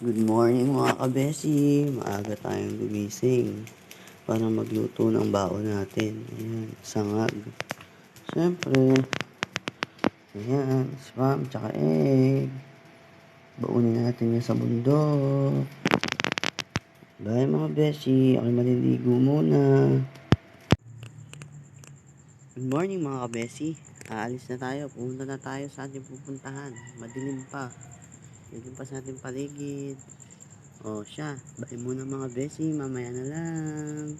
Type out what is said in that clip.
Good morning mga kabesi. Maaga tayong gumising para magluto ng baon natin. Ayan, sangag. Siyempre, ayan, spam tsaka egg. Baunin natin yan sa bundok. Bye mga besi. Ako maliligo muna. Good morning mga kabesi. Aalis na tayo. Pumunta na tayo sa ating pupuntahan. Madilim pa. Madilim pa sa ating paligid. O siya, bye muna mga besi, mamaya na lang.